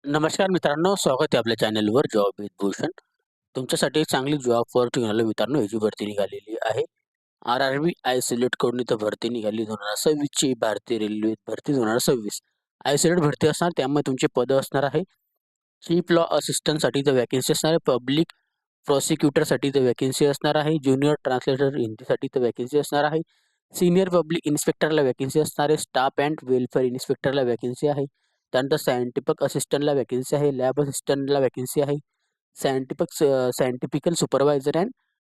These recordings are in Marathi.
नमस्कार मित्रांनो, स्वागत आहे आपल्या चॅनलवर जॉब विथ भूषण. तुमच्यासाठी एक चांगली जॉब ऑफर निघाली मित्रांनो, याची भरती निघालेली आहे. आर-आर-बी आयसोलेट कडून इथं भरती निघाली 2026 ची भारतीय रेल्वे भरती 2026. आयसोलेट भरती असणार, त्यामुळे तुमचे पद असणार आहे. चीफ लॉ असिस्टंटसाठी इथं व्हॅकन्सी असणार आहे. पब्लिक प्रॉसिक्युटरसाठी इथं व्हॅकन्सी असणार आहे. ज्युनियर ट्रान्सलेटर हिंदीसाठी इथं व्हॅकन्सी असणार आहे. सीनियर पब्लिक इन्स्पेक्टरला व्हॅकन्सी असणार आहे. स्टाफ अँड वेलफेअर इन्स्पेक्टरला व्हॅकन्सी आहे. त्यानंतर सायंटिफिक असिस्टंटला व्हॅकन्सी आहे. लॅब असिस्टंटला व्हॅकन्सी आहे. Scientific supervisor and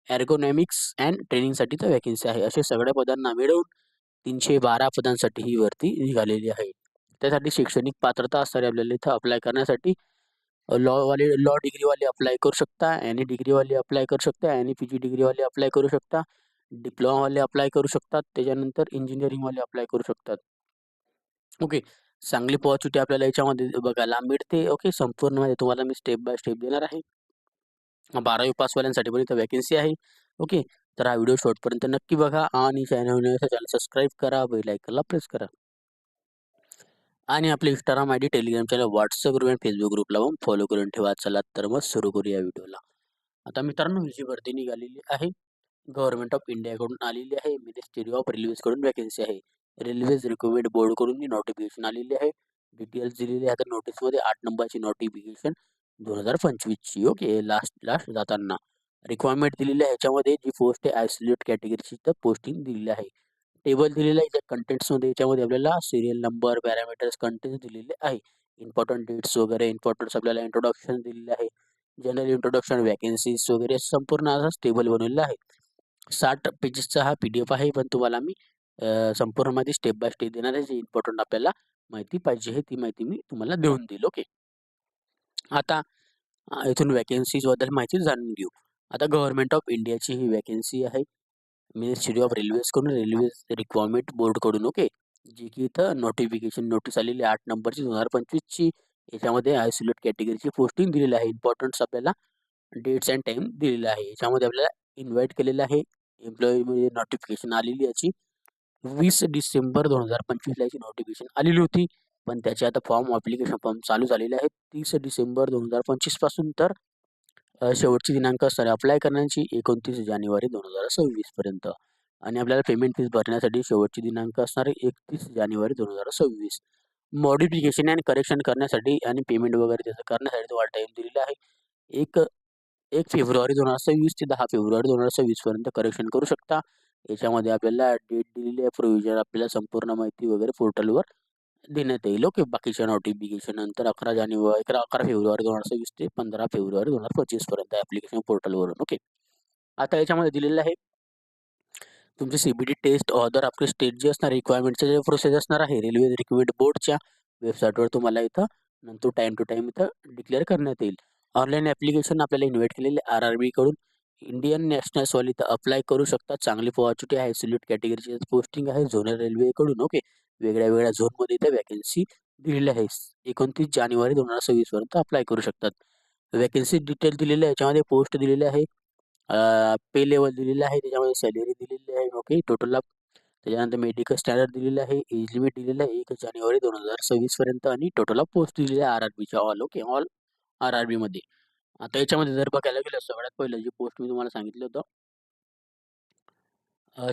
ergonomics and ट्रेनिंगसाठी तर व्हॅकन्सी आहे. अशा सगळ्या पदांना मिळवून 312 पदांसाठी ही भरती निघालेली आहे. त्यासाठी शैक्षणिक पात्रता असणारे आपल्याला इथं अप्लाय करण्यासाठी लॉ डिग्रीवाले अप्लाय करू शकता, एनी डिग्रीवाले अप्लाय करू शकता, एनी पी-जी डिग्रीवाले अप्लाय करू शकता, डिप्लोमावाले अप्लाय करू शकतात, त्याच्यानंतर इंजिनिअरिंगवाले अप्लाय करू शकतात. ओके. चांगली अपॉर्च्युनिटी आपल्याला याच्यामध्ये बघायला मिळते. ओके. संपूर्ण म्हणजे तुम्हाला मी स्टेप बाय स्टेप देणार आहे. 12वी पासवाल्यांसाठी पण इथं व्हॅकन्सी आहे. ओके. तर हा व्हिडिओ शेवटपर्यंत नक्की बघा आणि चॅनल सबस्क्राईब करा, बेल आयकॉनला प्रेस करा. आणि आपले Instagram ID, Telegram channel, WhatsApp group आणि फेसबुक ग्रुपला पण फॉलो करून ठेवा. चला तर मग सुरू करूया व्हिडिओला. आता मित्रांनो, ही जी भरती निघालेली आहे, गव्हर्नमेंट ऑफ इंडियाकडून आलेली आहे. मिनिस्ट्री ऑफ रेल्वेजकडून व्हॅकन्सी आहे. रेल्वेज रिक्रुटमेंट बोर्डकडून ही नोटिफिकेशन आलेली आहे. डिटेल्स दिलेली आहे. आता नोटीसमध्ये 8 नंबरची नोटिफिकेशन 2025 ची. ओके. लास्ट जाताना रिक्वायरमेंट दिलेली आहे. ह्याच्यामध्ये जी पोस्ट आहे आयसोलेट कॅटेगरीची तर पोस्टिंग दिलेली आहे. टेबल दिलेला आहे. त्या कंटेंट्समध्ये याच्यामध्ये आपल्याला सीरियल नंबर, पॅरामीटर्स, कंटेंट्स दिलेले आहे. इम्पोर्टंट डेट्स वगैरे इम्पोर्टंट्स आपल्याला इंट्रोडक्शन दिलेले आहे. जनरल इंट्रोडक्शन, व्हॅकन्सीज वगैरे संपूर्ण असाच टेबल बनवलेला आहे. 60 पेजेसचा हा पी-डी-एफ आहे. पण तुम्हाला मी संपूर्ण माहिती स्टेप बाय स्टेप देणार आहे. जे इम्पोर्टंट आपल्याला माहिती पाहिजे आहे, ती माहिती मी तुम्हाला देऊन देईल. ओके. आता इथून व्हॅकन्सीजबद्दल माहिती जाणून घेऊ. आता गव्हर्नमेंट ऑफ इंडियाची ही व्हॅकन्सी आहे. मिनिस्ट्री ऑफ रेल्वेजकडून रेल्वेज रिक्वायरमेंट बोर्डकडून. ओके. जी की इथं नोटिफिकेशन नोटीस आलेली 8 नंबरची 2025 ची. याच्यामध्ये आयसोलेट कॅटेगरीची पोस्टिंग दिलेली आहे. इम्पोर्टंट्स आपल्याला डेट्स अँड टाईम दिलेला आहे. याच्यामध्ये आपल्याला इन्व्हाईट केलेलं आहे. एम्प्लॉई म्हणजे नोटिफिकेशन आलेली याची 20 डिसेंबर 2025 ला याची नोटिफिकेशन आलेली होती. पण त्याचे आता ॲप्लिकेशन फॉर्म चालू झालेले आहेत 30 डिसेंबर 2025 पासून. तर शेवटची दिनांक असणार आहे अप्लाय करण्याची 29 जानेवारी 2026 पर्यंत. आणि आपल्याला पेमेंट फीस भरण्यासाठी शेवटची दिनांक असणार आहे 31 जानेवारी 2026. मॉडिफिकेशन आणि करेक्शन करण्यासाठी आणि पेमेंट वगैरे त्याचं करण्यासाठी तुम्हाला टाईम दिलेला आहे. 1 फेब्रुवारी 2026 ते 10 फेब्रुवारी 2026 पर्यंत करेक्शन करू शकता. याच्यामध्ये आपल्याला डेट दिलेली आहे. प्रोव्हिजन आपल्याला संपूर्ण माहिती वगैरे पोर्टलवर देण्यात येईल. ओके. बाकीच्या नोटिफिकेशन नंतर 11 फेब्रुवारी 2026 ते 15 फेब्रुवारी 2025 पर्यंत ॲप्लिकेशन पोर्टलवरून. ओके. आता याच्यामध्ये दिलेलं आहे तुमची सी-बी-टी टेस्ट ऑदर आपले स्टेट जे असणार रिक्वायरमेंटचं जे प्रोसेस असणार आहे रेल्वे रिक्रुटमेंट बोर्डच्या वेबसाईटवर तुम्हाला इथं नंतर टाईम टू टाईम इथं डिक्लेअर करण्यात येईल. ऑनलाईन ॲप्लिकेशन आपल्याला इन्व्हाईट केलेले आर-आर-बी कडून. इंडियन नॅशनल्सवाले इथं अप्लाय करू शकतात. चांगली अपॉर्च्युनिटी आहे. आयसोलेट कॅटेगरीची पोस्टिंग आहे झोनल रेल्वेकडून. ओके. वेगळ्या झोनमध्ये इथं व्हॅकन्सी दिलेली आहे. 29 जानेवारी 2026 पर्यंत अप्लाय करू शकतात. व्हॅकन्सी डिटेल दिलेली आहे. याच्यामध्ये पोस्ट दिलेली आहे. पे लेव्हल दिलेलं आहे. त्याच्यामध्ये सॅलरी दिलेली आहे. ओके. टोटल त्याच्यानंतर मेडिकल स्टँडर्ड दिलेलं आहे. एज लिमिट दिलेलं आहे 1 जानेवारी 2026 पर्यंत आणि टोटल ऑफ पोस्ट दिलेल्या आहे आर-आर-बीच्या ऑल. ओके. ऑल आर-आर-बीमध्ये. आता याच्यामध्ये जर बघायला गेलं सगळ्यात पहिलं जी पोस्ट मी तुम्हाला सांगितलं होतं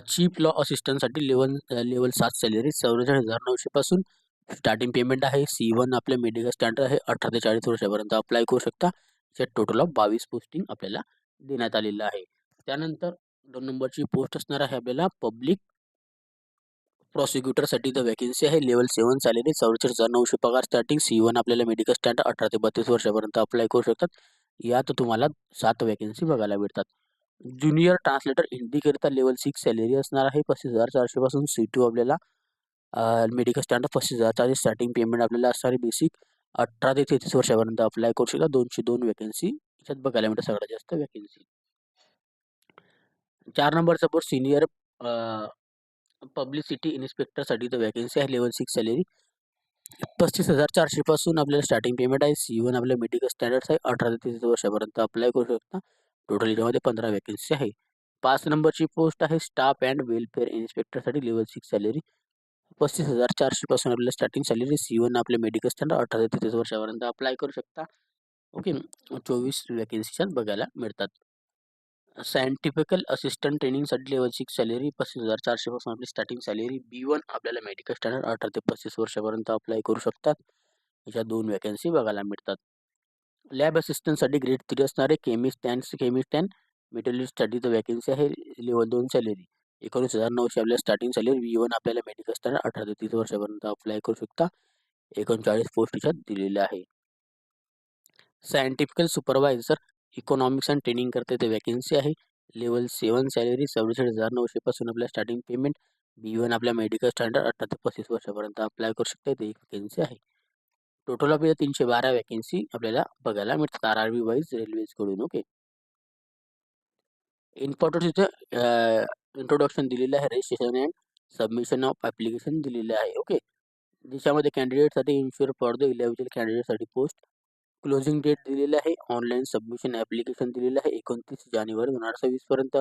चीफ लॉ असिस्टंटसाठी लेव्हल 7 सॅलरी 44,900 पासून स्टार्टिंग पेमेंट आहे. C1 आपले मेडिकल स्टँडर्ड आहे. 18 ते 40 वर्षापर्यंत अप्लाय करू शकता. त्याच्यात टोटल ऑफ 22 पोस्टिंग आपल्याला देण्यात आलेलं आहे. त्यानंतर 2 नंबरची पोस्ट असणार आहे आपल्याला पब्लिक प्रॉसिक्युटरसाठी तर व्हॅकन्सी आहे. लेव्हल 7 सॅलरी 44,900 पगार स्टार्टिंग. C1 आपल्याला मेडिकल स्टँडर्ड 18 ते 32 वर्षापर्यंत अप्लाय करू शकतात. यात तुम्हाला 7 व्हॅकन्सी बघायला भेटतात. ज्युनियर ट्रान्सलेटर हिंदीकरिता लेव्हल 6 सॅलरी असणार आहे 35,400 पासून. C2 आपल्याला मेडिकल स्टँडर्ड 35,000 स्टार्टिंग पेमेंट आपल्याला असणार आहे बेसिक. 18 ते 33 वर्षापर्यंत अप्लाय करू शकता. 202 व्हॅकन्सी याच्यात बघायला मिळतात सगळ्यात जास्त व्हॅकन्सी. 4 नंबरचा पोस्ट सीनियर पब्लिसिटी इन्स्पेक्टरसाठी तर व्हॅकन्सी आहे. लेव्हल 6 सॅलरी 35,400 पासून आपल्याला स्टार्टिंग पेमेंट आहे. C1 आपल्या मेडिकल स्टँडर्ड्स आहे. 18 ते 33 वर्षापर्यंत अप्लाय करू शकता. टोटल याच्यामध्ये 15 व्हॅकन्सी आहे. 5 नंबरची पोस्ट आहे स्टाफ अँड वेलफेअर इन्स्पेक्टरसाठी लेव्हल 6 सॅलरी 35,400 पासून आपल्याला स्टार्टिंग सॅलरी. C1 आपले मेडिकल स्टँडर्ड 18 ते 33 वर्षापर्यंत अप्लाय करू शकता. ओके. 24 व्हॅकन्सीज बघायला मिळतात. सायंटिफिकल असिस्टंट ट्रेनिंगसाठी लेव्हल 6 सॅलरी 35,400 पासून आपली स्टार्टिंग सॅलरी. B1 आपल्याला मेडिकल स्टँडर्ड 18 ते 35 वर्षापर्यंत अप्लाय करू शकतात. याच्या 2 व्हॅकन्सी बघायला मिळतात. लॅब असिस्टंटसाठी ग्रेड 3 असणारे केमिस्ट अँड मेटलर्जिस्टसाठी तर व्हॅकन्सी आहे. लेव्हल 2 सॅलरी 19,900 आपल्याला स्टार्टिंग सॅलरी. B1 आपल्याला मेडिकल स्टँडर्ड 18 ते 30 वर्षापर्यंत अप्लाय करू शकता. 39 पोस्ट याच्यात दिलेल्या आहे. Scientific supervisor economics and training करते ते व्हॅकन्सी आहे. लेवल 7 सॅलरी 67,900 पासून आपल्या स्टार्टिंग पेमेंट. B1 आपल्या मेडिकल स्टँडर्ड 18 ते 35 वर्षापर्यंत अप्लाय करू शकते. ते एक व्हॅकन्सी आहे. टोटल आपल्याला 312 व्हॅकन्सी आपल्याला बघायला मिळतात RRB वाईज रेल्वेजकडून. ओके. इम्पॉर्टन्स इथं इंट्रोडक्शन दिलेलं आहे. Registration and submission of application दिलेलं आहे. ओके. ज्याच्यामध्ये कॅन्डिडेटसाठी इन्शुअर फॉर द इलेव्हिजिबल कॅन्डिडेटसाठी पोस्ट. क्लोजिंग डेट दिलेलं आहे. ऑनलाईन सबमिशन ॲप्लिकेशन दिलेलं आहे 29 जानेवारी 2026 पर्यंत.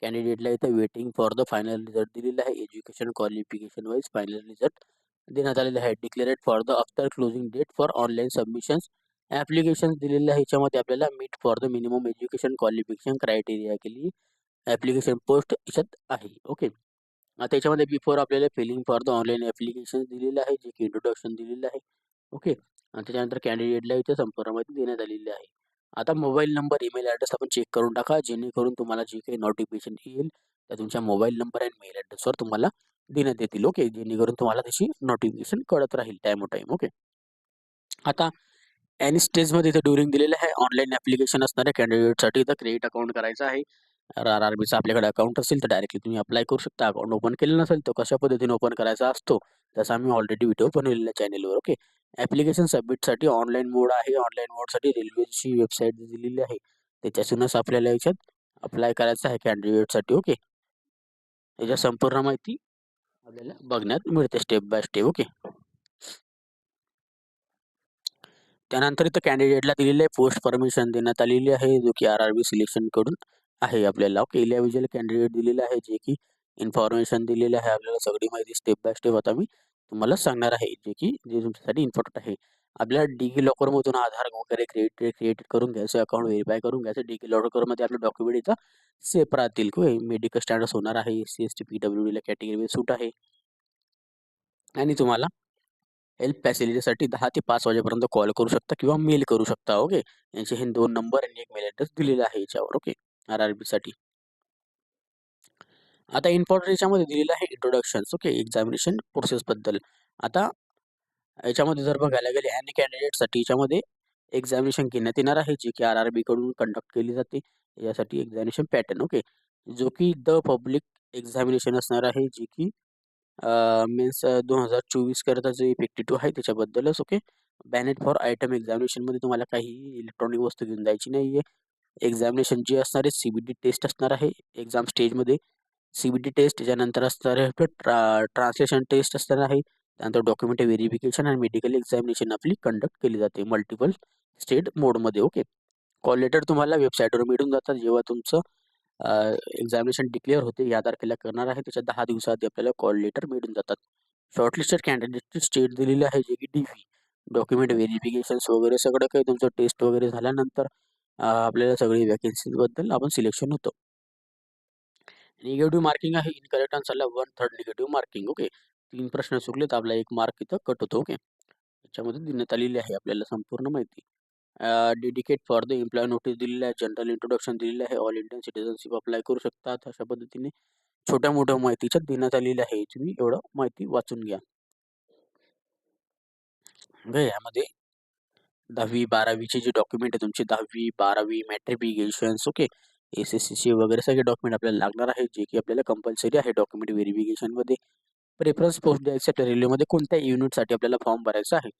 कॅन्डिडेटला इथं waiting for the final result दिलेला आहे. Education qualification wise final result देण्यात आलेले आहे. Declared for the after closing date for online submissions application दिलेले आहे. याच्यामध्ये आपल्याला meet for the minimum education qualification criteria के लिए ॲप्लिकेशन पोस्ट याच्यात आहे. ओके. त्याच्यामध्ये बिफोर आपल्याला filling for the online application दिलेलं आहे, जे की इंट्रोडक्शन दिलेलं आहे. ओके. आणि त्याच्यानंतर कॅन्डिडेटला इथे संपूर्ण माहिती देण्यात आलेली आहे. आता मोबाईल नंबर, ईमेल ॲड्रेस आपण चेक करून टाका, जेणेकरून तुम्हाला जे काही नोटिफिकेशन येईल त्या तुमच्या मोबाईल नंबर आणि मेल ॲड्रेसवर तुम्हाला देण्यात येतील. ओके. जेणेकरून तुम्हाला त्याची नोटिफिकेशन कळत राहील टाइम टू टाइम. ओके. आता एनी स्टेजमध्ये इथे ड्युरिंग दिलेलं आहे. ऑनलाईन ॲप्लिकेशन असणाऱ्या कॅन्डिडेटसाठी इथं क्रिएट अकाउंट करायचं आहे. RRBचा आपल्याकडे अकाउंट असेल तर डायरेक्टली तुम्ही अप्लाय करू शकता. अकाउंट ओपन केलं नसेल तर कशा पद्धतीने ओपन करायचा असतो तसा आम्ही ऑलरेडी व्हिडिओ बनवलेला चॅनेलवर. ओके. ॲप्लिकेशन सबमिटसाठी ऑनलाईन मोड आहे. ऑनलाईन मोडसाठी रेल्वेची वेबसाईट दिलेली आहे. त्याच्यातूनच आपल्याला याच्यात अप्लाय करायचं आहे कॅन्डिडेटसाठी. ओके. याच्या संपूर्ण माहिती आपल्याला बघण्यात मिळते स्टेप बाय स्टेप. ओके. त्यानंतर इथं कॅन्डिडेटला दिलेली आहे पोस्ट परमिशन देण्यात आलेली आहे, जो की RRB सिलेक्शनकडून आहे आपल्याला. ओके. इलेव्हिजिबल कॅन्डिडेट दिलेलं आहे, जे की इन्फॉर्मेशन दिलेलं आहे आपल्याला. सगळी माहिती स्टेप बाय स्टेप आता मी तुम्हाला सांगणार आहे, जे तुमच्यासाठी इम्पॉर्टंट आहे. आपल्याला डिगी लॉकरमधून आधार वगैरे क्रिएट करून घ्यायचं, अकाउंट व्हेरीफाय करून घ्यायचं. डिगी लॉकरमध्ये आपले डॉक्युमेंट इथं सेफ राहतील. मेडिकल स्टँडर्ड्स होणार आहे. SC/ST PWDला कॅटेगरी सूट आहे. आणि तुम्हाला हेल्प फॅसिलिटीसाठी 10 ते 5 वाजेपर्यंत कॉल करू शकता किंवा मेल करू शकता. ओके. यांचे हे 2 नंबर आणि 1 मेल ॲड्रेस दिलेला आहे याच्यावर. ओके. RRBसाठी. आता इम्पॉर्टंट याच्यामध्ये दिलेलं आहे इंट्रोडक्शन्स. ओके. एक्झामिनेशन प्रोसेसबद्दल. आता याच्यामध्ये जर बघायला गेले एनी कॅन्डिडेटसाठी याच्यामध्ये एक्झामिनेशन घेण्यात येणार आहे, जी की RRB कडून कंडक्ट केली जाते. यासाठी एक्झामिनेशन पॅटर्न. ओके. जो की द पब्लिक एक्झामिनेशन असणार आहे, जी की मीन्स 2024 करता जे इफेक्टिव्ह आहे त्याच्याबद्दलच. ओके. बॅनेट फॉर आयटम एक्झामिनेशनमध्ये तुम्हाला काही इलेक्ट्रॉनिक वस्तू घेऊन जायची नाही आहे. एक्झामिनेशन जे असणार आहे CBT टेस्ट असणार आहे एक्झाम स्टेजमध्ये. CBT टेस्ट त्याच्यानंतर असणार आहे आपलं ट्रान्सलेशन टेस्ट असणार आहे. त्यानंतर डॉक्युमेंट व्हेरिफिकेशन आणि मेडिकल एक्झामिनेशन आपली कंडक्ट केली जाते मल्टिपल स्टेट मोडमध्ये. ओके. कॉल लेटर तुम्हाला वेबसाईटवर मिळून जातात. जेव्हा तुमचं एक्झामिनेशन डिक्लेअर होते या तारखेला करणार आहे त्याच्या 10 दिवसाआधी आपल्याला कॉल लेटर मिळून जातात. शॉर्टलिस्टेड कॅन्डिडेटची स्टेट दिलेली आहे, जे की DV. डॉक्युमेंट व्हेरिफिकेशन्स वगैरे सगळं काही तुमचं टेस्ट वगैरे झाल्यानंतर आपल्याला सगळी व्हॅकन्सीजबद्दल आपण सिलेक्शन होतो. निगेटिव्ह मार्किंग आहे. इनकरेक्ट आन्सरला 1/3 निगेटिव्ह मार्किंग. ओके. 3 प्रश्न चुकले तर आपला 1 मार्क इथं कट होतो. ओके. याच्यामध्ये देण्यात आलेली आहे आपल्याला संपूर्ण माहिती. Dedicate for the employ notice दिलेलं आहे. जनरल इंट्रोडक्शन दिलेलं आहे. ऑल इंडियन सिटिझनशिप अप्लाय करू शकतात. अशा पद्धतीने छोट्या मोठ्या माहितीच्यात देण्यात आलेलं आहे. तुम्ही एवढं माहिती वाचून घ्या. यामध्ये 10वी 12वीचे जे डॉक्युमेंट आहे तुमचे 10वी 12वी मॅट्रिफिकेशन्स. ओके. SSCचे वगैरे सगळे डॉक्युमेंट आपल्याला लागणार आहे, जे की आपल्याला कंपल्सरी आहे डॉक्युमेंट व्हेरिफिकेशनमध्ये. प्रेफरन्स पोस्ट द्यायचं आपल्या रेल्वेमध्ये कोणत्या युनिटसाठी आपल्याला फॉर्म भरायचा आहे.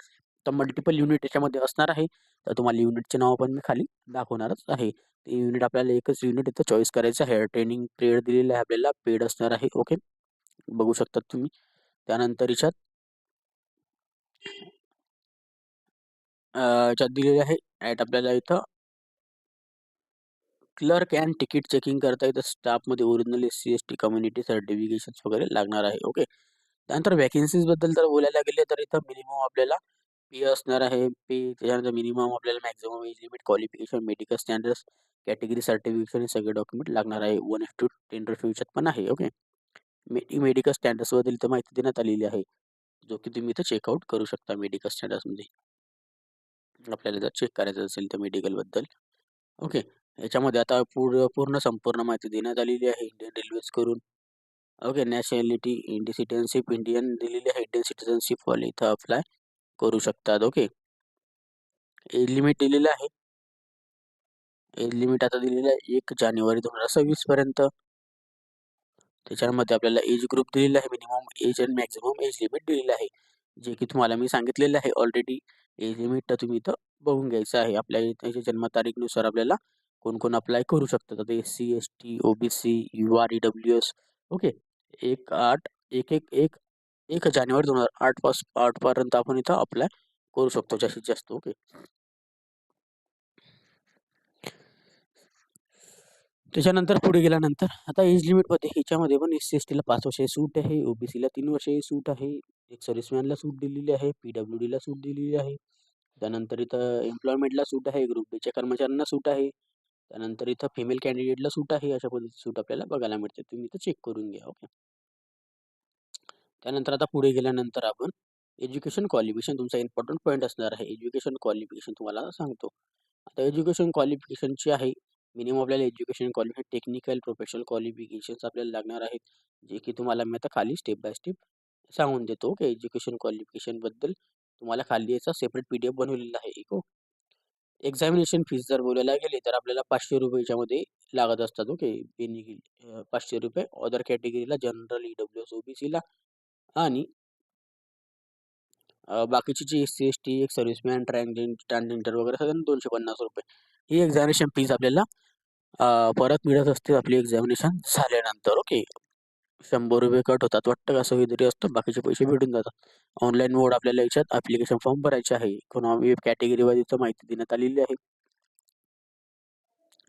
तर मल्टिपल युनिट याच्यामध्ये असणार आहे. तर तुम्हाला युनिटचे नाव पण मी खाली दाखवणारच आहे. ते युनिट आपल्याला एकच युनिट इथं चॉईस करायचं आहे. ट्रेनिंग पिरियड दिलेला आहे आपल्याला, पेड असणार आहे. ओके. बघू शकतात तुम्ही. त्यानंतर याच्यात दिलेले आहे ॲट आपल्याला इथं क्लर्क अँड तिकीट चेकिंग करता येतं. स्टाफमध्ये ओरिजिनल SC/ST कम्युनिटी सर्टिफिकेशन्स वगैरे लागणार आहे. ओके. त्यानंतर व्हॅकन्सीजबद्दल जर बोलायला गेले तर इथं मिनिमम आपल्याला पे असणार आहे. त्याच्यानंतर मिनिमम आपल्याला maximum age limit, qualification, medical standards, category certification हे सगळे डॉक्युमेंट लागणार आहे. 1:10 रेशोच्यात पण आहे. ओके. मेडिकल स्टँडर्ड्सबद्दल इथं माहिती देण्यात आलेली आहे, जो की तुम्ही इथं चेकआउट करू शकता मेडिकल स्टँडर्ड्समध्ये. आपल्याला जर चेक करायचं असेल तर मेडिकलबद्दल. ओके. याच्यामध्ये आता पूर्ण संपूर्ण माहिती देण्यात आलेली आहे इंडियन रेल्वेज करून. Okay. Nationality, Indian citizenship, Indian दिलेली आहे. इंडियन सिटिझनशिप वाले इथं अप्लाय करू शकतात. ओके. एज लिमिट दिलेलं आहे. एज लिमिट आता दिलेलं आहे 1 जानेवारी 2026 पर्यंत. त्याच्यामध्ये आपल्याला एज ग्रुप दिलेला आहे, मिनिमम एज आणि मॅक्सिमम एज लिमिट दिलेलं आहे, जे की तुम्हाला मी सांगितलेलं आहे ऑलरेडी. एज लिमिट तर तुम्ही इथं बघून घ्यायचं आहे. आपल्या त्याच्या जन्मतारीखनुसार आपल्याला कोण अप्लाय करू शकतात. आता SC, ST, OBC, UR, EWS. Okay. 1 जानेवारी 2008 पर्यंत आपण इथं अप्लाय करू शकतो जास्तीत जास्त. ओके. त्याच्यानंतर पुढे गेल्यानंतर आता एज लिमिटमध्ये ह्याच्यामध्ये पण SC, STला 5 वर्षे सूट आहे, OBCला 3 वर्षे सूट आहे, एक सर्व्हिसमॅनला सूट दिलेली आहे, PWDला सूट दिलेली आहे. त्यानंतर इथं एम्प्लॉयमेंटला सूट आहे, ग्रुप बीच्या कर्मचाऱ्यांना सूट आहे. त्यानंतर इथं फिमेल कॅन्डिडेटला सूट आहे. अशा पद्धतीची सूट आपल्याला बघायला मिळते. तुम्ही इथं चेक करून घ्या. ओके. त्यानंतर आता पुढे गेल्यानंतर आपण एज्युकेशन क्वालिफिकेशन तुमचा इम्पॉर्टंट पॉईंट असणार आहे. एज्युकेशन क्वालिफिकेशन तुम्हाला सांगतो. आता एज्युकेशन क्वालिफिकेशनची आहे मिनिमम आपल्याला education qualification, technical, professional qualifications आपल्याला लागणार आहेत, जे की तुम्हाला मी आता खाली स्टेप बाय स्टेप सांगून देतो. ओके. एज्युकेशन क्वालिफिकेशनबद्दल तुम्हाला खाली याचा सेपरेट PDF बनवलेला आहे. एक एक्झामिनेशन फीस जर बोलायला गेले तर आपल्याला ₹500 मध्ये लागत असतात. ओके. ₹500 अदर कॅटेगरीला, जनरल, EWS, OBCला आणि बाकीची जी SC, ST, एक सर्व्हिसमॅन, ट्रान्सजेंडर वगैरे सगळ्यांना ₹250. ही एक्झामिनेशन फीस आपल्याला परत मिळत असते आपली एक्झामिनेशन झाल्यानंतर. ओके. ₹100 कट होतात वाटतं, असं काहीतरी असतं. बाकीचे पैसे भेटून जातात. ऑनलाईन मोड आपल्याला याच्यात ॲप्लिकेशन फॉर्म भरायचे आहे. इकॉनॉमी कॅटेगरी वाईज इथं माहिती देण्यात आलेली आहे.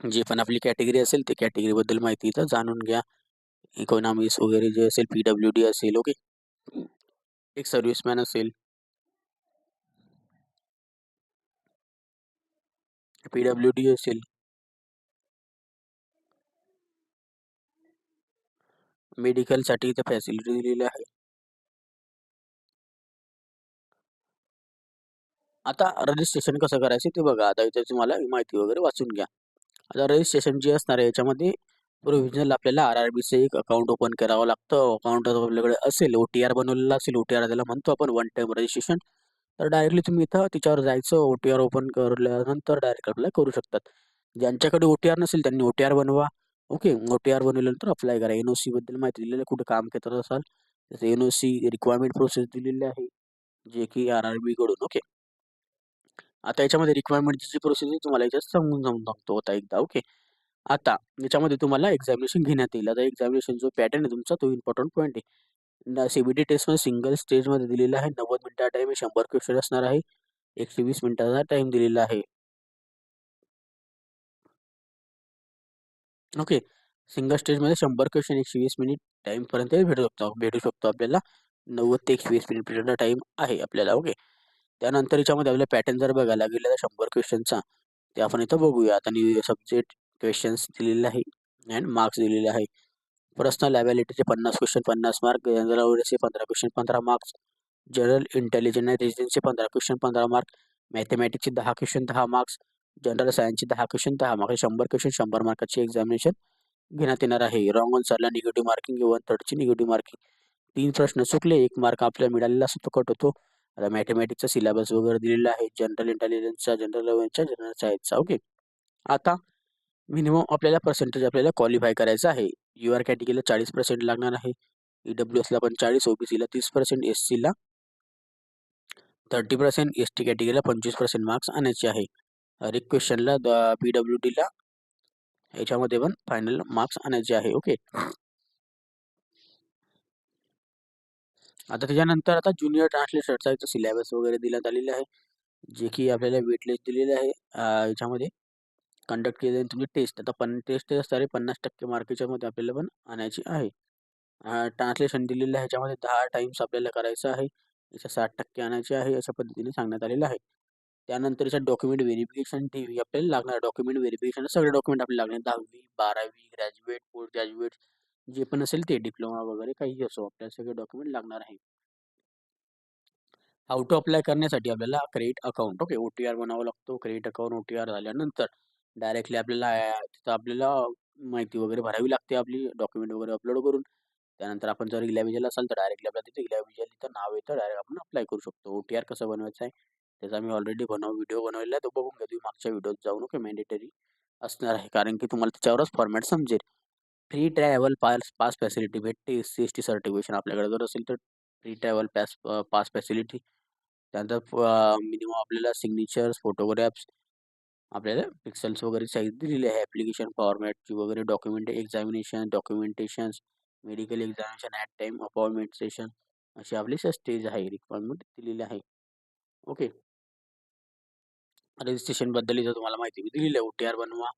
जे पण आपली कॅटेगरी असेल ते कॅटेगरीबद्दल माहिती इथं जाणून घ्या. इकॉनॉमिक्स वगैरे जे असेल, PWD असेल. ओके. एक सर्व्हिसमॅन असेल, PWD असेल, मेडिकलसाठी इथं फॅसिलिटी दिलेली आहे. आता रजिस्ट्रेशन कसं करायचं ते बघा. आता इथे तुम्हाला माहिती वगैरे वाचून घ्या. आता रजिस्ट्रेशन जे असणार आहे याच्यामध्ये प्रोव्हिजनल आपल्याला RRBचं एक अकाउंट ओपन करावं लागतं. अकाउंट आपल्याकडे असेल, OTR बनवलेला असेल, OTR त्याला म्हणतो आपण वन टाइम रजिस्ट्रेशन. तर डायरेक्टली तुम्ही इथं त्याच्यावर जायचं, OTR ओपन करल्यानंतर डायरेक्ट अप्लाय करू शकतात. ज्यांच्याकडे OTR नसेल त्यांनी OTR बनवा. ओके. OTR बनवल्यानंतर अप्लाय करा. NOC बद्दल माहिती दिलेली आहे, कुठे काम करत असाल त्याचं NOC रिक्वायरमेंट प्रोसेस दिलेली आहे, जे की RRB कडून. ओके. आता याच्यामध्ये रिक्वायरमेंटची जी प्रोसेस आहे तुम्हाला याच्यात समजून सांगतो आता एकदा. ओके. आता याच्यामध्ये तुम्हाला एक्झामिनेशन घेण्यात येईल. आता एक्झामिनेशन जो पॅटर्न आहे तुमचा तो इम्पॉर्टंट पॉईंट आहे. CBT टेस्टमध्ये सिंगल स्टेजमध्ये दिलेला आहे. 90 मिनिटाचा टाईम आहे. 100 क्वेश्चन असणार आहे. 120 मिनिटाचा टाईम दिलेला आहे. ओके. सिंगल स्टेजमध्ये 100 क्वेश्चन 120 मिनिट टाईमपर्यंत भेटू शकतो आपल्याला. 90 ते 120 मिनिटपर्यंत टाईम आहे आपल्याला. ओके. त्यानंतर याच्यामध्ये आपल्याला पॅटर्न जर बघायला गेला तर 100 क्वेश्चनचा ते आपण इथं बघूया. आणि सब्जेक्ट क्वेश्चन्स दिलेले आहे अँड मार्क्स दिलेले आहे. पर्सनल अॅबिलिटीचे 50 क्वेश्चन 50 मार्क, जनरल अवेअरनेसचे 15 क्वेश्चन 15 मार्क्स, जनरल इंटेलिजन्स आणि रेजिडेन्सचे 15 क्वेश्चन 15 मार्क, मॅथमॅटिक्सचे 10 क्वेश्चन 10 मार्क्स, जनरल सायन्सचे 10 क्वेश्चन 10 मार्क्स, 100 क्वेश्चन 100 मार्काची एक्झामिनेशन घेण्यात येणार आहे. रॉंग आन्सरला निगेटिव्ह मार्किंग, 1/3ची निगेटिव्ह मार्किंग. 3 प्रश्न चुकले 1 मार्क आपल्याला मिळालेला असतो, तो कट होतो. आता मॅथमॅटिक्सचा सिलेबस वगैरे दिलेला आहे, जनरल इंटेलिजन्सचा, जनरल अवेअरनेसचा, जनरल सायन्सचा. ओके. आता मिनिमम आपल्याला पर्सेंटेज आपल्याला क्वालिफाय करायचं आहे. UR कॅटेगरीला 40% लागणार आहे. EWSला पण 40, OBCला 30%, SCला 30%, ST कॅटेगरीला 25% मार्क्स आणायचे आहे. हर एक क्वेश्चनला PWDला याच्यामध्ये पण फायनल मार्क्स आणायचे आहे. ओके. आता त्याच्यानंतर आता ज्युनियर ट्रान्सलेटरचा इथं सिलेबस वगैरे देण्यात आलेले आहे, जे की आपल्याला वेट लिस्ट दिलेले आहे. याच्यामध्ये कंडक्ट केलेली तुमची टेस्ट. आता टेस्ट असणारे 50% मार्क याच्यामध्ये आपल्याला पण आणायची आहे. ट्रान्सलेशन दिलेलं आहे, ह्याच्यामध्ये 10 टाईम्स आपल्याला करायचं आहे. याच्या 60% आणायचे आहे, अशा पद्धतीने सांगण्यात आलेलं आहे. त्यानंतर याच्यात डॉक्युमेंट व्हेरिफिकेशन आपल्याला लागणार. डॉक्युमेंट व्हेरिफिकेशन सगळे डॉक्युमेंट आपल्याला लागणार. 10वी, 12वी, ग्रॅज्युएट, पोस्ट ग्रॅज्युएट जे पण असेल ते, डिप्लोमा वगैरे काहीही असो, आपल्याला सगळे डॉक्युमेंट लागणार आहे. हाऊ टू अप्लाय करण्यासाठी आपल्याला क्रेडिट अकाउंट, ओके, OTR बनावा लागतो. क्रेडिट अकाउंट OTR झाल्यानंतर डायरेक्टली तिथं आपल्याला माहिती वगैरे भरावी लागते, आपली डॉक्युमेंट वगैरे अपलोड करून. त्यानंतर आपण जर इलॅव्हिजल असाल तर डायरेक्टली आपल्याला तिथे इलॅव्हिजल इथं नाव येतं, डायरेक्ट आपण अप्लाय करू शकतो. OTR कसं बनवायचं आहे त्याचा मी ऑलरेडी व्हिडिओ बनवलेला आहे, तो बघून घ्या तुम्ही मागच्या व्हिडिओत जाऊन. ओके, मॅन्डेटरी असणार आहे, कारण की तुम्हाला त्याच्यावरच फॉर्मॅट समजेल. फ्री ट्रॅव्हल पास फॅसिलिटी भेटते. SC/ST सर्टिफिकेशन आपल्याकडे जर असेल तर फ्री ट्रॅव्हल पास फॅसिलिटी. त्यानंतर मिनिमम आपल्याला सिग्नेचर्स, फोटोग्राफ्स, आपल्याला पिक्सेल्स वगैरे साईज दिलेली आहे. ॲप्लिकेशन फॉर्मॅटची वगैरे documentation, medical examination, at time, appointment session, अशी आपली स्टेज आहे, रिक्वायरमेंट दिलेली आहे. ओके, रजिस्ट्रेशनबद्दल इथं तुम्हाला माहिती दिलेली आहे. OTR बनवा.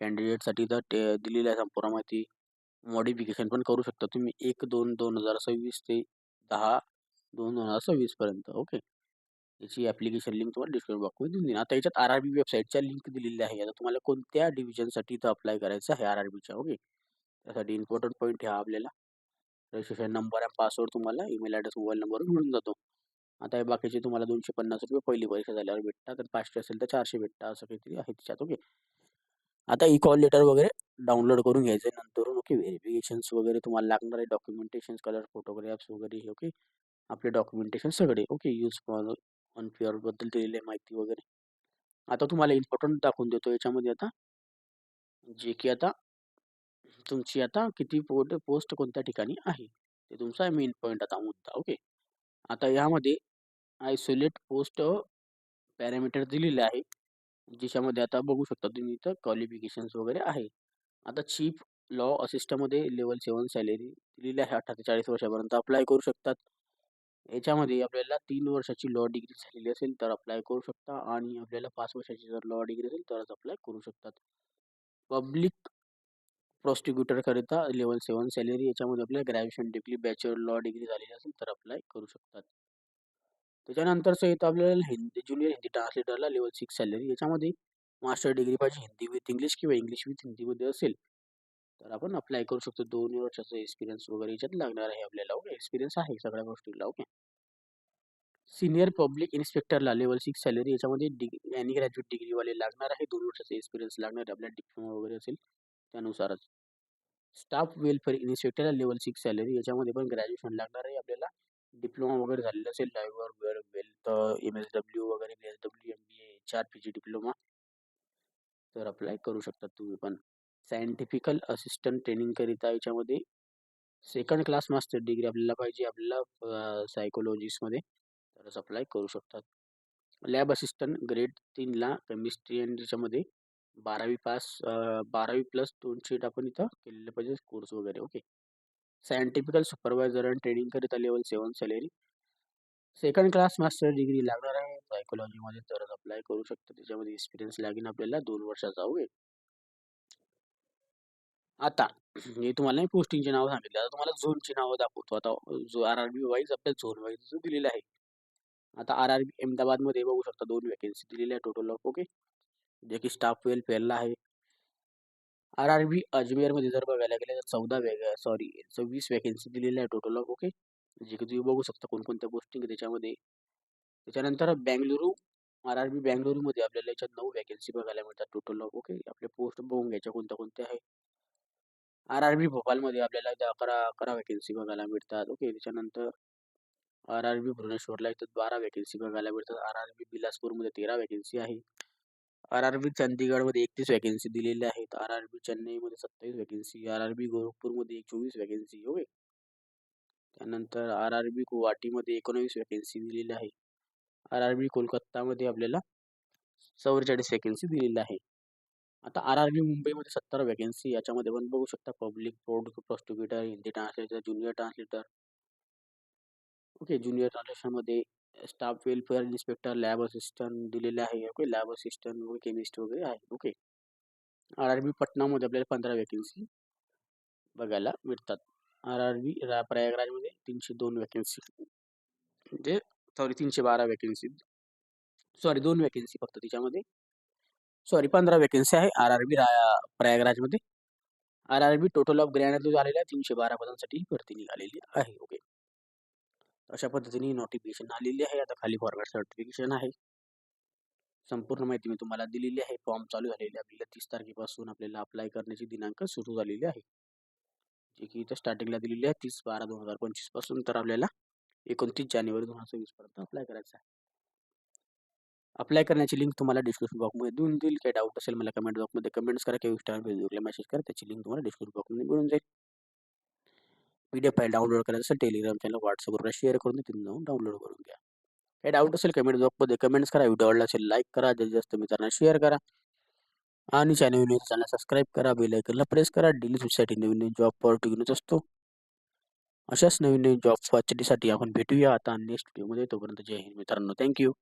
कॅन्डिडेटसाठी तर दिलेली आहे संपूर्ण माहिती. मॉडिफिकेशन पण करू शकता तुम्ही 1/2/2026 ते 10/2/2026 पर्यंत. ओके, याची ॲप्लिकेशन लिंक तुम्हाला डिस्क्रिप्शन बॉक्समध्ये देऊन देईन. आता याच्यात RRB वेबसाईटच्या लिंक दिलेल्या आहे. आता तुम्हाला कोणत्या डिव्हिजनसाठी इथं अप्लाय करायचं आहे RRBच्या. ओके, त्यासाठी इम्पॉर्टंट पॉईंट हा आपल्याला रजिस्ट्रेशन नंबर आणि पासवर्ड तुम्हाला ईमेल ॲड्रेस, मोबाईल नंबर मिळून जातो. आता हे बाकीचे तुम्हाला ₹250 पहिली परीक्षा झाल्यावर भेटतात, आणि 500 असेल तर 400 भेटतात, असं काहीतरी आहे त्याच्यात. ओके, आता कॉल लेटर वगैरे डाउनलोड करून घ्यायचं आहे नंतर. ओके, व्हेरिफिकेशन्स वगैरे तुम्हाला लागणार आहे, डॉक्युमेंटेशन, कलर फोटोग्राफ्स वगैरे. ओके, आपले डॉक्युमेंटेशन सगळे. ओके, यूज फॉर बद्दल दिलेली माहिती वगैरे. आता तुम्हाला इम्पॉर्टंट दाखवून देतो याच्यामध्ये, आता जे की आता तुमची आता किती पोस्ट कोणत्या ठिकाणी आहे ते तुमचा मेन पॉईंट आता मुद्दा. ओके, आता यामध्ये आयसोलेट पोस्ट पॅरामीटर दिलेले आहे, ज्याच्यामध्ये आता बघू शकता तुम्ही इथं क्वालिफिकेशन्स वगैरे आहे. आता चीफ लॉ असिस्टंटमध्ये लेवल 7 सॅलरी दिलेली आहे. 18 ते 40 वर्षापर्यंत अप्लाय करू शकतात. याच्यामध्ये आपल्याला 3 वर्षाची लॉ डिग्री झालेली असेल तर अप्लाय करू शकता, आणि आपल्याला 5 वर्षाची जर लॉ डिग्री असेल तरच अप्लाय करू शकतात. पब्लिक प्रॉसिक्युटरकरिता लेवल 7 सॅलरी, याच्यामध्ये आपल्याला graduation degree, bachelor law degree झालेली असेल तर अप्लाय करू शकतात. त्याच्यानंतरचं येतं आपल्याला ज्युनियर हिंदी ट्रान्सलेटरला लेवल 6 सॅलरी. याच्यामध्ये मास्टर डिग्री पाहिजे हिंदी विथ इंग्लिश किंवा इंग्लिश विथ हिंदीमध्ये असेल तर आपण अप्लाय करू शकतो. 2 वर्षाचा एक्सपिरियन्स वगैरे याच्यात लागणार आहे आपल्याला. ओके, एक्सपिरियन्स आहे सगळ्या गोष्टीला. ओके, सीनियर पब्लिक इन्स्पेक्टरला लेवल 6 सॅलरी. याच्यामध्ये आणि ग्रॅज्युएट डिग्रीवाले लागणार आहे. 2 वर्षाचा एक्सपिरियन्स लागणार आहे आपल्याला, डिप्लोमा वगैरे असेल त्यानुसारच. स्टाफ वेलफेअर इन्स्पेक्टरला लेवल 6 सॅलरी. याच्यामध्ये पण ग्रॅज्युएशन लागणार आहे आपल्याला, डिप्लोमा वगैरे झालेलं असेल, ड्रायव्हर वेल्थ, MSW वगैरे, BSW, MBA, HR, PG diploma, तर अप्लाय करू शकतात तुम्ही पण. सायंटिफिकल असिस्टंट ट्रेनिंगकरिता याच्यामध्ये सेकंड क्लास मास्टर डिग्री आपल्याला पाहिजे, आपल्याला सायकोलॉजिस्टमध्ये, तरच अप्लाय करू शकतात. लॅब असिस्टंट ग्रेड 3ला केमिस्ट्री, आणि त्याच्यामध्ये 12वी पास, 12वी प्लस 2 शीट आपण इथं केलेलं पाहिजे कोर्स वगैरे. ओके, सायंटिफिकल सुपरवायझर आणि ट्रेनिंगकरिता level 7 salary. Second class master degree लागणार आहे सायकोलॉजीमध्ये, तरच अप्लाय करू शकतो. त्याच्यामध्ये एक्सपिरियन्स लागेल आपल्याला 2 वर्षाचा. ओके, आता हे तुम्हाला पोस्टिंगचे नाव सांगितले. आता तुम्हाला झोनची नावं दाखवतो. आता जो RRB वाईज आपल्या झोन वाईज दिलेलं आहे. आता RRB अहमदाबादमध्ये बघू शकता 2 वॅकेन्सी दिलेल्या आहे टोटल ऑफ. ओके, जे की स्टाफ वेलफेअरला आहे. RRB अजमेरमध्ये जर बघायला गेले तर 26 वॅकेन्सी दिलेल्या आहे टोटल ऑफ. ओके, जे की तुम्ही बघू शकता कोणकोणत्या पोस्टिंग त्याच्यामध्ये. त्याच्यानंतर RRB बँगळुरूमध्ये आपल्याला याच्यात 9 वॅकेन्सी बघायला मिळतात टोटल ऑफ. ओके, आपले पोस्ट बघून घ्यायच्या कोणत्या कोणत्या आहे. RRB भोपाळमध्ये आपल्याला इथं 11 वॅकेन्सी बघायला मिळतात. ओके, त्याच्यानंतर RRB भुवनेश्वरला इथं 12 वॅकेन्सी बघायला मिळतात. RRB बिलासपूरमध्ये 13 वॅकेन्सी आहे. RRB चंदीगडमध्ये 31 वॅकेन्सी दिलेल्या आहेत. RRB चेन्नईमध्ये 27 वॅकेन्सी. RRB गोरखपूरमध्ये 24 vacancy. ओके, त्यानंतर RRB गुवाहाटीमध्ये 19 वॅकेन्सी दिलेल्या आहे. RRB कोलकातामध्ये आपल्याला 44 वॅकेन्सी दिलेल्या आहे. आता RRB मुंबईमध्ये 70 वॅकेन्सी. याच्यामध्ये पण बघू शकता public prosecutor, Hindi translator, junior translator. Okay, junior ट्रान्सलेशनमध्ये staff welfare inspector, lab assistant दिलेले आहे. ओके, लॅब असिस्टंट वगैरे, केमिस्ट वगैरे आहे. ओके, RRB पटनामध्ये आपल्याला 15 वॅकेन्सी बघायला मिळतात. RRB प्रयागराजमध्ये 302 वॅकन्सी म्हणजे 312 वॅकन्सी. 2 वॅकन्सी फक्त तिच्यामध्ये. 15 वॅकन्सी आहे RRB प्रयागराजमध्ये. RRB total of grand झालेल्या 312 पदांसाठी ही भरती निघालेली आहे. ओके, अशा पद्धतीने नोटिफिकेशन आलेली आहे. आता खाली फॉर्मॅट सर्टिफिकेशन आहे. संपूर्ण माहिती मी तुम्हाला दिलेली आहे. फॉर्म चालू झालेले आपल्याला 30 तारखेपासून आपल्याला अप्लाय करण्याची दिनांक सुरू झालेली आहे, जे की इथं स्टार्टिंगला दिलेली आहे 30/12/2025 पासून. तर आपल्याला 29 जानेवारी 2026 पर्यंत अप्लाय करायचं आहे. अप्लाय करण्याची लिंक तुम्हाला डिस्क्रिप्शन बॉक्समध्ये देऊन देईल. काही डाऊट असेल मला कमेंट बॉक्समध्ये कमेंट्स करा किंवा इंस्टाग्राम फेसबुकला मेसेज करा. त्याची लिंक तुम्हाला डिस्क्रिप्शन बॉक्समध्ये मिळून जाईल. PDF फाईल डाउनलोड करायचं असेल टेलिग्राम चॅनल व्हॉट्सअपवर शेअर करून तिथून जाऊन डाउनलोड करून घ्या. काही डाऊट असेल कमेंट बॉक्समध्ये कमेंट्स करा. व्हिडिओ आवडला असेल लाईक करा, जास्तीत जास्त मित्रांना शेअर करा आणि चॅनल सबस्क्राईब करा. बेल आयकनला प्रेस करा. डेली तुमच्यासाठी नवीन जॉब ऑपॉर्च्युनिटीज असतो. अशाच नवीन जॉब ऑपॉर्च्युनिटीसाठी आपण भेटूया आता नेक्स्ट व्हिडिओमध्ये. तोपर्यंत जय हिंद मित्रांनो. थँक्यू.